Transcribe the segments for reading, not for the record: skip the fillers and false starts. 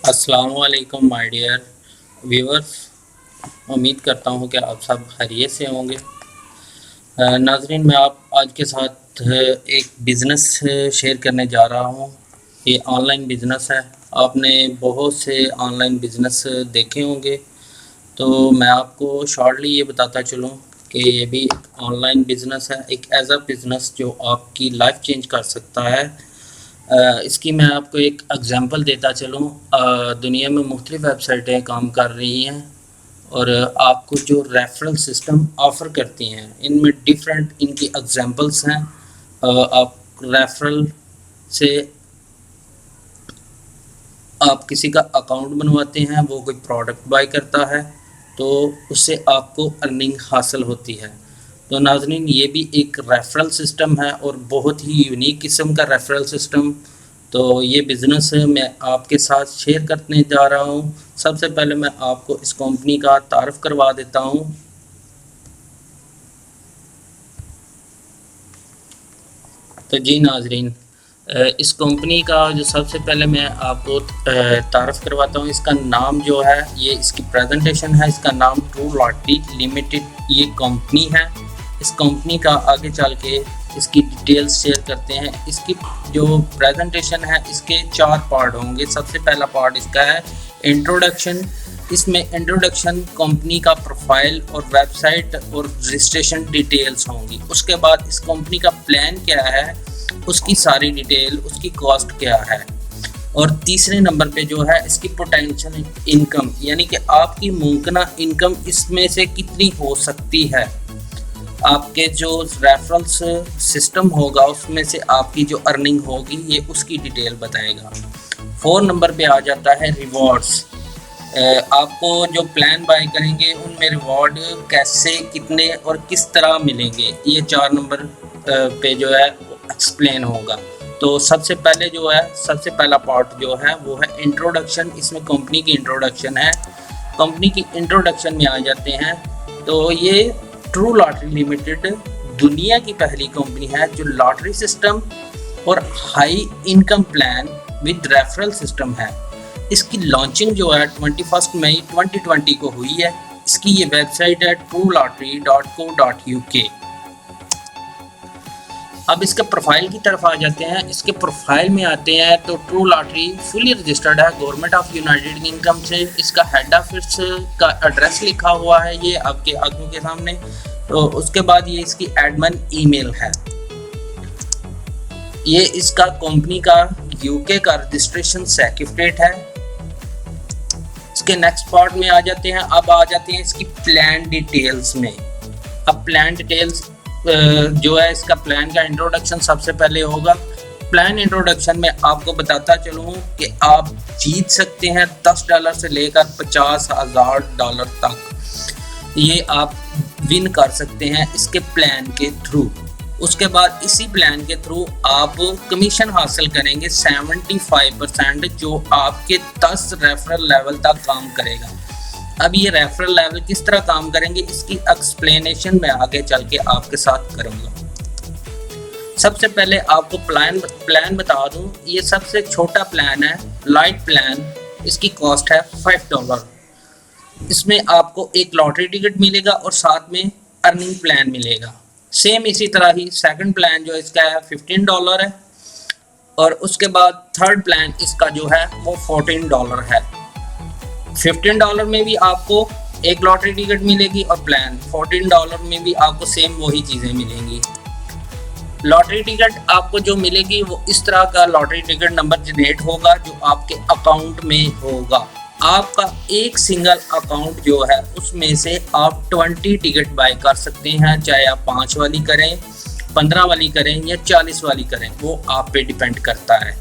अस्सलामुअलैकुम my dear viewers. उम्मीद करता हूँ कि आप सब खैरियत से होंगे। नाज़रीन, मैं आप आज के साथ एक बिज़नेस शेयर करने जा रहा हूँ। ये ऑनलाइन बिज़नेस है। आपने बहुत से ऑनलाइन बिज़नेस देखे होंगे, तो मैं आपको शॉर्टली ये बताता चलूँ कि ये भी एक ऑनलाइन बिज़नेस है, एक एज अ बिज़नेस जो आपकी लाइफ चेंज कर सकता है। इसकी मैं आपको एक एग्ज़ाम्पल देता चलूँ। दुनिया में मुख्तलिफ़ वेबसाइटें काम कर रही हैं और आपको जो रेफरल सिस्टम ऑफ़र करती हैं, इनमें डिफरेंट इनकी एग्ज़ाम्पल्स हैं। आप रेफरल से आप किसी का अकाउंट बनवाते हैं, वो कोई प्रोडक्ट बाय करता है तो उससे आपको अर्निंग हासिल होती है। तो नाज़रीन, ये भी एक रेफरल सिस्टम है और बहुत ही यूनिक किस्म का रेफरल सिस्टम। तो ये बिज़नेस मैं आपके साथ शेयर करने जा रहा हूँ। सबसे पहले मैं आपको इस कंपनी का तारुफ करवा देता हूँ। तो जी नाज़रीन, इस कंपनी का जो सबसे पहले मैं आपको तारुफ करवाता हूँ। इसका नाम जो है, ये इसकी प्रेजेंटेशन है, इसका नाम ट्रू लॉटरी लिमिटेड ये कंपनी है। इस कंपनी का आगे चल के इसकी डिटेल्स शेयर करते हैं। इसकी जो प्रेजेंटेशन है, इसके 4 पार्ट होंगे। सबसे पहला पार्ट इसका है इंट्रोडक्शन। इसमें इंट्रोडक्शन, कंपनी का प्रोफाइल और वेबसाइट और रजिस्ट्रेशन डिटेल्स होंगी। उसके बाद इस कंपनी का प्लान क्या है, उसकी सारी डिटेल, उसकी कॉस्ट क्या है। और तीसरे नंबर पे जो है इसकी पोटेंशियल इनकम, यानी कि आपकी मुमकिन इनकम इसमें से कितनी हो सकती है। आपके जो रेफरल्स सिस्टम होगा उसमें से आपकी जो अर्निंग होगी, ये उसकी डिटेल बताएगा। 4 नंबर पे आ जाता है रिवॉर्ड्स। आपको जो प्लान बाय करेंगे उनमें रिवॉर्ड कैसे, कितने और किस तरह मिलेंगे, ये 4 नंबर पे जो है एक्सप्लेन होगा। तो सबसे पहले जो है, सबसे पहला पार्ट जो है वो है इंट्रोडक्शन। इसमें कंपनी की इंट्रोडक्शन है। कंपनी की इंट्रोडक्शन में आ जाते हैं तो ये ट्रू लॉटरी लिमिटेड दुनिया की पहली कंपनी है जो लॉटरी सिस्टम और high income plan with referral system है। इसकी लॉन्चिंग जो है 21 मई 2020 को हुई है। इसकी ये वेबसाइट है truelottery.co.uk। अब इसके प्रोफाइल की तरफ आ जाते हैं। इसके प्रोफाइल में आते हैं तो ट्रू लॉटरी फुली रजिस्टर्ड है गवर्नमेंट ऑफ यूनाइटेड किंगडम से। इसका हेड ऑफिस का एड्रेस लिखा हुआ है ये आपके आंखों के सामने। तो उसके बाद ये इसकी एडमिन ईमेल है। ये इसका कंपनी का यूके का रजिस्ट्रेशन सर्टिफिकेट है। इसके नेक्स्ट पार्ट में आ जाते हैं। अब आ जाते हैं इसकी प्लान डिटेल्स में। अब प्लान डिटेल्स जो है, इसका प्लान का इंट्रोडक्शन सबसे पहले होगा। प्लान इंट्रोडक्शन में आपको बताता चलूँ कि आप जीत सकते हैं $10 से लेकर $50,000 तक। ये आप विन कर सकते हैं इसके प्लान के थ्रू। उसके बाद इसी प्लान के थ्रू आप कमीशन हासिल करेंगे 75%, जो आपके 10 रेफरल लेवल तक काम करेगा। अब ये रेफरल लेवल किस तरह काम करेंगे, इसकी एक्सप्लेनेशन मैं आगे चल के आपके साथ करूँगा। सबसे पहले आपको प्लान बता दूं। ये सबसे छोटा प्लान है, लाइट प्लान। इसकी कॉस्ट है $5। इसमें आपको एक लॉटरी टिकट मिलेगा और साथ में अर्निंग प्लान मिलेगा। सेम इसी तरह ही सेकंड प्लान जो इसका है $15 है और उसके बाद थर्ड प्लान इसका जो है वो $14 है। $15 में भी आपको एक लॉटरी टिकट मिलेगी और प्लान $14 में भी आपको सेम वही चीज़ें मिलेंगी। लॉटरी टिकट आपको जो मिलेगी वो इस तरह का लॉटरी टिकट नंबर जनरेट होगा जो आपके अकाउंट में होगा। आपका एक सिंगल अकाउंट जो है उसमें से आप 20 टिकट बाय कर सकते हैं, चाहे आप 5 वाली करें, 15 वाली करें या 40 वाली करें, वो आप पे डिपेंड करता है।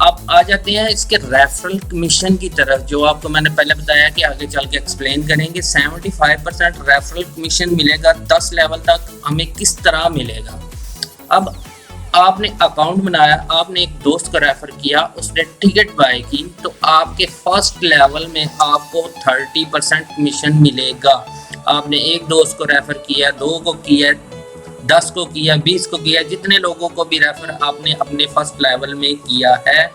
अब आ जाते हैं इसके रेफरल कमीशन की तरफ, जो आपको मैंने पहले बताया कि आगे चल के एक्सप्लेन करेंगे। 75% रेफरल कमीशन मिलेगा 10 लेवल तक। हमें किस तरह मिलेगा, अब आपने अकाउंट बनाया, आपने एक दोस्त को रेफर किया, उसने टिकट बाय की, तो आपके फर्स्ट लेवल में आपको 30% कमीशन मिलेगा। आपने एक दोस्त को रेफर किया, 2 को किया, 10 को किया, 20 को किया, जितने लोगों को भी रेफर आपने अपने फर्स्ट लेवल में किया है,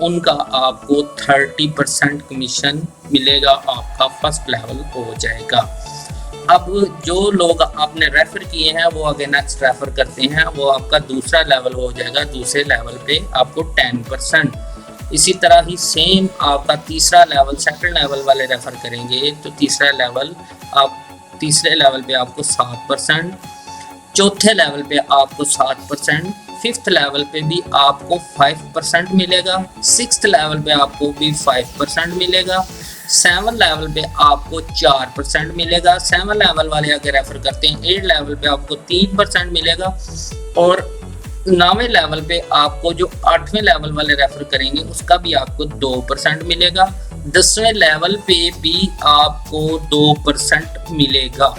उनका आपको 30% कमीशन मिलेगा, आपका फर्स्ट लेवल हो जाएगा। अब जो लोग आपने रेफ़र किए हैं वो आगे नेक्स्ट रेफ़र करते हैं, वो आपका दूसरा लेवल हो जाएगा। दूसरे लेवल पे आपको 10%, इसी तरह ही सेम आपका तीसरा लेवल, सेकंड लेवल वाले रेफ़र करेंगे तो तीसरा लेवल तीसरे लेवल पे आपको 7%, चौथे लेवल पे आपको 7%, फिफ्थ लेवल पे भी आपको 5% मिलेगा, सिक्स्थ लेवल पे आपको भी 5% मिलेगा, 7 लेवल पे आपको 4% मिलेगा। 7 लेवल वाले अगर रेफर करते हैं 8 लेवल पे आपको 3% मिलेगा, और 9वें लेवल पे आपको जो 8वें लेवल वाले रेफर करेंगे उसका भी आपको 2% मिलेगा। 10वें लेवल पे भी आपको 2% मिलेगा,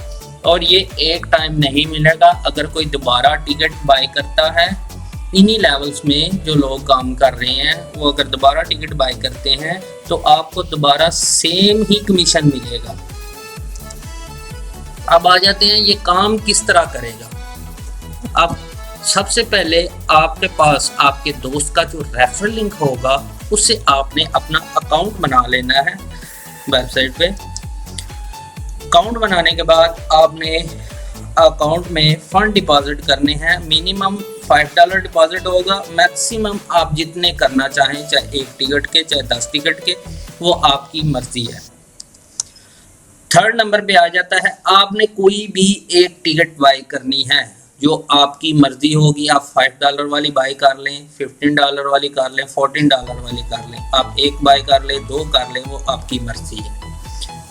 और ये एक टाइम नहीं मिलेगा। अगर कोई दोबारा टिकट बाय करता है इन्हीं लेवल्स में जो लोग काम कर रहे हैं, वो अगर दोबारा टिकट बाय करते हैं तो आपको दोबारा सेम ही कमीशन मिलेगा। अब आ जाते हैं ये काम किस तरह करेगा। अब सबसे पहले आपके पास आपके दोस्त का जो रेफरल लिंक होगा उससे आपने अपना अकाउंट बना लेना है वेबसाइट पे। अकाउंट बनाने के बाद आपने अकाउंट में फ़ंड डिपॉजिट करने हैं। मिनिमम $5 डिपॉजिट होगा, मैक्सिमम आप जितने करना चाहें, चाहे 1 टिकट के चाहे 10 टिकट के, वो आपकी मर्जी है। थर्ड नंबर पे आ जाता है आपने कोई भी एक टिकट बाय करनी है, जो आपकी मर्जी होगी। आप $5 वाली बाय कर लें, $15 वाली कर लें, $14 वाली कर लें, आप एक बाय कर लें, 2 कर लें, वो आपकी मर्जी है।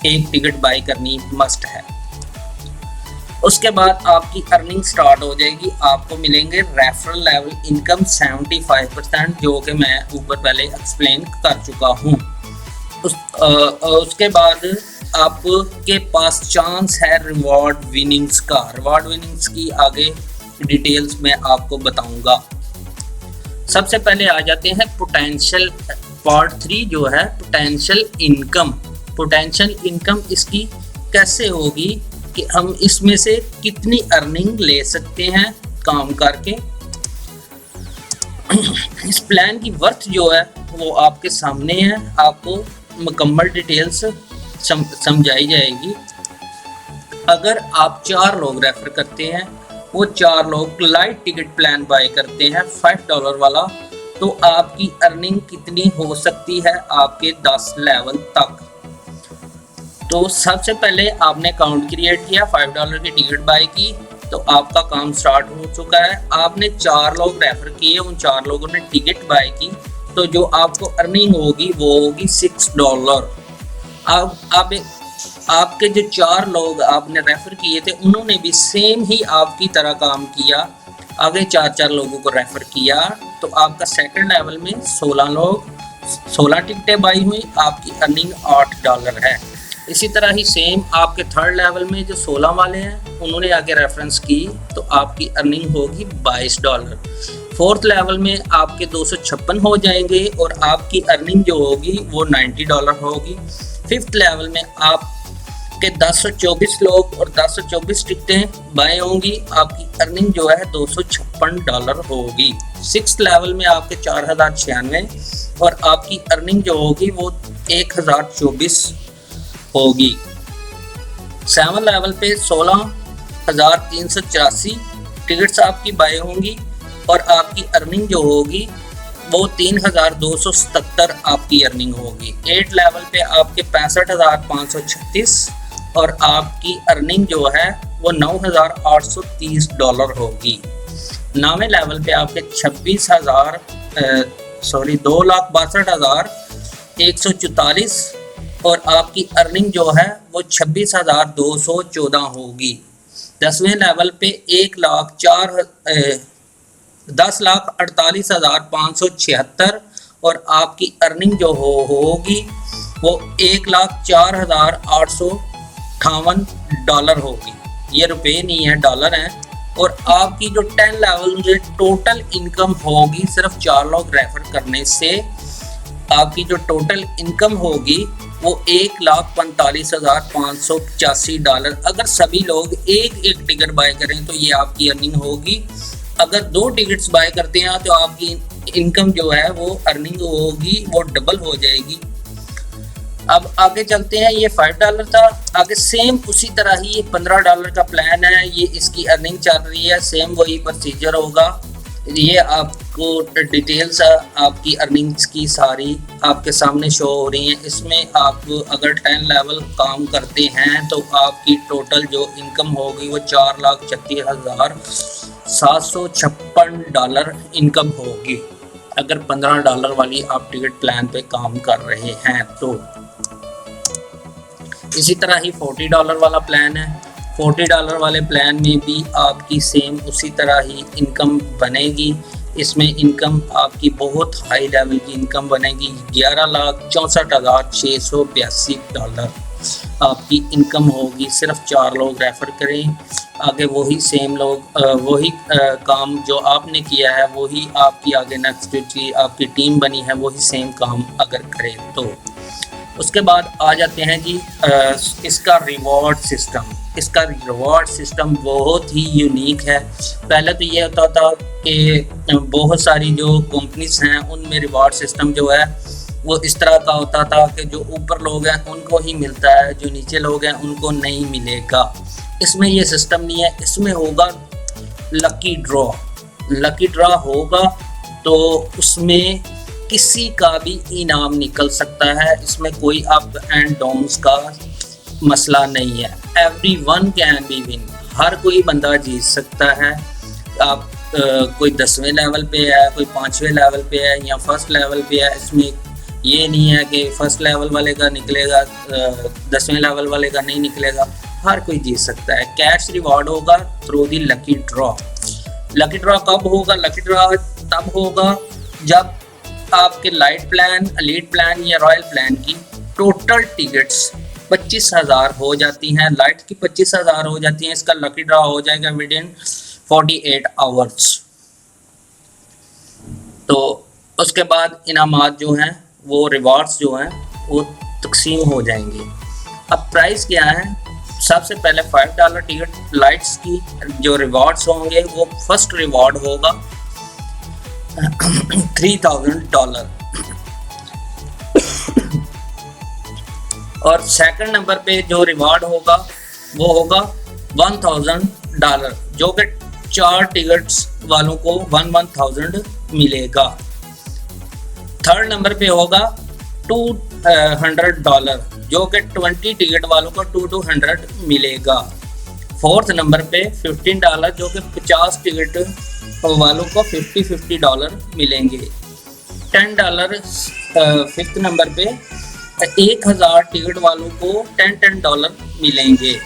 एक टिकट बाय करनी मस्ट है। उसके बाद आपकी अर्निंग स्टार्ट हो जाएगी, आपको मिलेंगे रेफरल लेवल इनकम 75%, जो कि मैं ऊपर पहले एक्सप्लेन कर चुका हूँ। उसके बाद आपके पास चांस है रिवॉर्ड विनिंग्स का। रिवॉर्ड विनिंग्स की आगे डिटेल्स मैं आपको बताऊंगा। सबसे पहले आ जाते हैं पोटेंशियल पार्ट 3 जो है पोटेंशियल इनकम। पोटेंशियल इनकम इसकी कैसे होगी कि हम इसमें से कितनी अर्निंग ले सकते हैं काम करके। इस प्लान की वर्थ जो है वो आपके सामने है, आपको मुकम्मल डिटेल्स समझाई जाएगी। अगर आप 4 लोग रेफर करते हैं, वो 4 लोग लाइट टिकट प्लान बाय करते हैं $5 वाला, तो आपकी अर्निंग कितनी हो सकती है आपके 10 लेवल तक। तो सबसे पहले आपने अकाउंट क्रिएट किया, $5 की टिकट बाय की, तो आपका काम स्टार्ट हो चुका है। आपने 4 लोग रेफर किए, उन 4 लोगों ने टिकट बाय की, तो जो आपको अर्निंग होगी वो होगी $6। अब आपके जो 4 लोग आपने रेफर किए थे उन्होंने भी सेम ही आपकी तरह काम किया, आगे 4 लोगों को रेफर किया, तो आपका सेकंड लेवल में 16 टिकटें बाई हुई, आपकी अर्निंग $8 है। इसी तरह ही सेम आपके थर्ड लेवल में जो 16 वाले हैं उन्होंने आगे रेफरेंस की, तो आपकी अर्निंग होगी $22। फोर्थ लेवल में आपके 256 हो जाएंगे और आपकी अर्निंग जो होगी वो $90 होगी। फिफ्थ लेवल में आपके 1024 लोग और 1024 टिकटें बाय होंगी, आपकी अर्निंग जो है $256 होगी। सिक्स लेवल में आपके 4096 और आपकी अर्निंग जो होगी वो 1024 होगी। 7 लेवल पे 16,384 टिकट्स आपकी बाय होंगी और आपकी अर्निंग जो होगी वो 3,277 आपकी अर्निंग होगी। 8 लेवल पे आपके 65,536 और आपकी अर्निंग जो है वो $9,830 होगी। 9वें लेवल पे आपके 2,62,144 और आपकी अर्निंग जो है वो 26,214 होगी। 10वें लेवल पे 10,48,576 और आपकी अर्निंग जो होगी वो $1,04,858 होगी। ये रुपए नहीं है, डॉलर हैं। और आपकी जो 10 लेवल में टोटल इनकम होगी सिर्फ 4 लोग रेफर करने से, आपकी जो टोटल इनकम होगी वो $1,45,585। अगर सभी लोग एक टिकट बाय करें तो ये आपकी अर्निंग होगी। अगर 2 टिकट्स बाय करते हैं तो आपकी इनकम जो है वो अर्निंग होगी वो डबल हो जाएगी। अब आगे चलते हैं, ये $5 था, आगे सेम उसी तरह ही ये $15 का प्लान है, ये इसकी अर्निंग चल रही है, सेम वही प्रोसीजर होगा। ये आपको डिटेल्स आपकी अर्निंग्स की सारी आपके सामने शो हो रही हैं। इसमें आप अगर 10 लेवल काम करते हैं तो आपकी टोटल जो इनकम होगी वो $4,36,756 इनकम होगी अगर $15 वाली आप टिकट प्लान पे काम कर रहे हैं तो। इसी तरह ही $40 वाला प्लान है, $40 वाले प्लान में भी आपकी सेम उसी तरह ही इनकम बनेगी। इसमें इनकम आपकी बहुत हाई लेवल की इनकम बनेगी, $11,64,682 आपकी इनकम होगी। सिर्फ 4 लोग रेफ़र करें, आगे वही सेम लोग वही काम जो आपने किया है वही आपकी आगे नेक्स्ट जो आपकी टीम बनी है वही सेम काम अगर करें तो। उसके बाद आ जाते हैं जी इसका रिवॉर्ड सिस्टम। इसका रिवॉर्ड सिस्टम बहुत ही यूनिक है। पहले तो ये होता था कि बहुत सारी जो कंपनीज हैं उनमें रिवॉर्ड सिस्टम जो है वो इस तरह का होता था कि जो ऊपर लोग हैं उनको ही मिलता है, जो नीचे लोग हैं उनको नहीं मिलेगा। इसमें ये सिस्टम नहीं है, इसमें होगा लकी ड्रॉ। लकी ड्रॉ होगा तो उसमें किसी का भी इनाम निकल सकता है, इसमें कोई अप एंड डाउन्स का मसला नहीं है। एवरीवन कैन बी विन, हर कोई बंदा जीत सकता है। आप कोई 10वें लेवल पे है, कोई 5वें लेवल पे है या फर्स्ट लेवल पे है, इसमें ये नहीं है कि फर्स्ट लेवल वाले का निकलेगा 10वें लेवल वाले का नहीं निकलेगा, हर कोई जीत सकता है। कैश रिवॉर्ड होगा through the lucky draw. Lucky draw कब होगा? लकी ड्रॉ तब होगा जब आपके लाइट प्लान, एलीट प्लान या रॉयल प्लान की टोटल टिकट्स 25,000 हो जाती हैं, लाइट की 25,000 हो जाती हैं। इसका लकी ड्रॉ हो जाएगा विद इन 48 आवर्स। तो उसके बाद इनामात जो हैं वो रिवार्ड्स जो हैं वो तकसीम हो जाएंगे। अब प्राइस क्या है? सबसे पहले $5 टिकट लाइट्स की जो रिवार्ड्स होंगे वो फर्स्ट रिवार्ड होगा $3,000 और सेकंड नंबर पे जो रिवार्ड होगा वो होगा $1,000 जो कि 4 टिकट्स वालों को 1,000 मिलेगा। थर्ड नंबर पे होगा $200 जो कि 20 टिकट वालों को 200 मिलेगा। फोर्थ नंबर पे $15 जो कि 50 टिकट वालों को $50 मिलेंगे। $10 फिफ्थ नंबर पे 1,000 टिकट वालों को $10 मिलेंगे।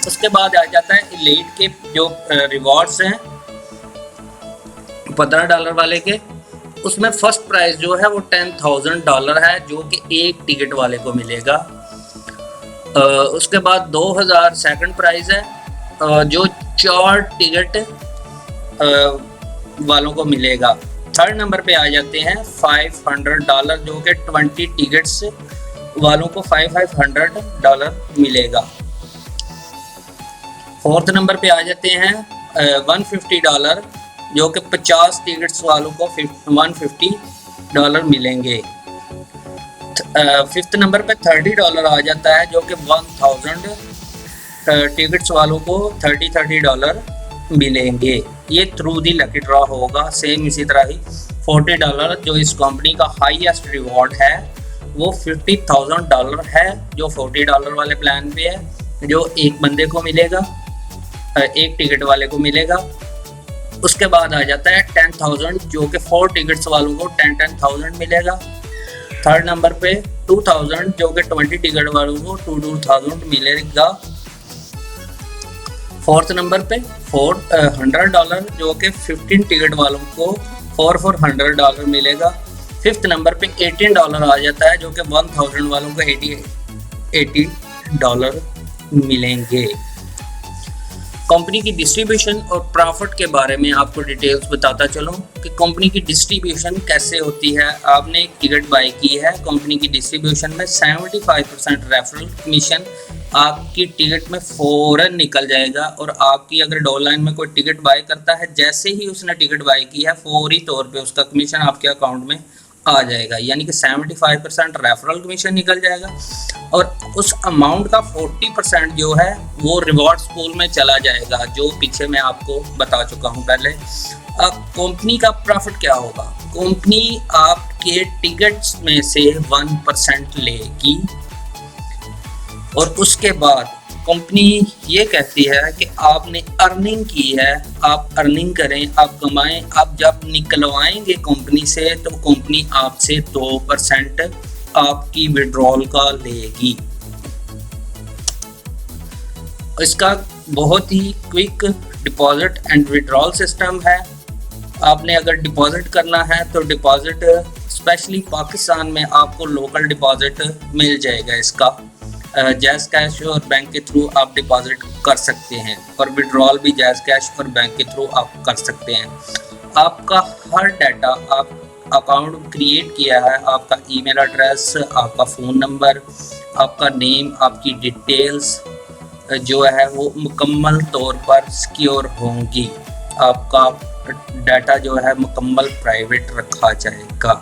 उसके बाद आ जाता है एलीट के जो रिवॉर्ड्स हैं $15 वाले के, उसमें फर्स्ट प्राइस जो है वो $10,000 है जो कि 1 टिकट वाले को मिलेगा। उसके बाद 2,000 सेकंड प्राइस है जो 4 टिकट वालों को मिलेगा। थर्ड नंबर पे आ जाते हैं $500 जो कि 20 टिकट्स वालों को $500 मिलेगा। फोर्थ नंबर पे आ जाते हैं $150 जो कि 50 टिकट्स वालों को $150 मिलेंगे। फिफ्थ नंबर पे $30 आ जाता है जो कि 1,000 टिकट्स वालों को $30 मिलेंगे। ये थ्रू दी लकी ड्रॉ होगा। सेम इसी तरह ही $40 जो इस कंपनी का हाईएस्ट रिवॉर्ड है वो $50,000 है जो $40 वाले प्लान पे है, जो एक बंदे को मिलेगा, एक टिकट वाले को मिलेगा। उसके बाद आ जाता है 10,000 जो कि 4 टिकट्स वालों को 10,000 मिलेगा। थर्ड नंबर पे 2,000 जो कि 20 टिकट वालों को 2,000 मिलेगा। फोर्थ नंबर पे $100 जो कि 15 टिकट वालों को $400 मिलेगा। फिफ्थ नंबर पे $18 आ जाता है जो कि 1,000 वालों को $80 मिलेंगे। कंपनी की डिस्ट्रीब्यूशन और प्रॉफिट के बारे में आपको डिटेल्स बताता चलूँ कि कंपनी की डिस्ट्रीब्यूशन कैसे होती है। आपने एक टिकट बाई की है, कंपनी की डिस्ट्रीब्यूशन में 75% रेफरल कमीशन, आपकी टिकट में फ़ौरन निकल जाएगा और आपकी अगर डॉनलाइन में कोई टिकट बाय करता है, जैसे ही उसने टिकट बाय की है फौरी तौर पे उसका कमीशन आपके अकाउंट में आ जाएगा, यानी कि 75% रेफरल कमीशन निकल जाएगा और उस अमाउंट का 40% जो है वो रिवॉर्ड्स पूल में चला जाएगा, जो पीछे मैं आपको बता चुका हूँ पहले। अब कंपनी का प्रॉफिट क्या होगा? कंपनी आपके टिकट्स में से 1% लेगी और उसके बाद कंपनी ये कहती है कि आपने अर्निंग की है, आप अर्निंग करें, आप कमाएं। आप जब निकलवाएंगे कंपनी से तो कंपनी आपसे 2% आपकी विड्रॉल का लेगी। इसका बहुत ही quick deposit and withdrawal system है। आपने अगर डिपॉजिट करना है तो डिपॉजिट स्पेशली पाकिस्तान में आपको लोकल डिपॉजिट मिल जाएगा। इसका जैज़ कैश और बैंक के थ्रू आप डिपॉजिट कर सकते हैं और विड्रॉल भी जैज़ कैश और बैंक के थ्रू आप कर सकते हैं। आपका हर डाटा आप अकाउंट क्रिएट किया है, आपका ईमेल एड्रेस, आपका फ़ोन नंबर, आपका नेम, आपकी डिटेल्स जो है वो मुकम्मल तौर पर सिक्योर होंगी। आपका डाटा जो है मुकम्मल प्राइवेट रखा जाएगा।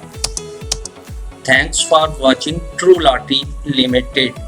Thanks for watching true lottery limited.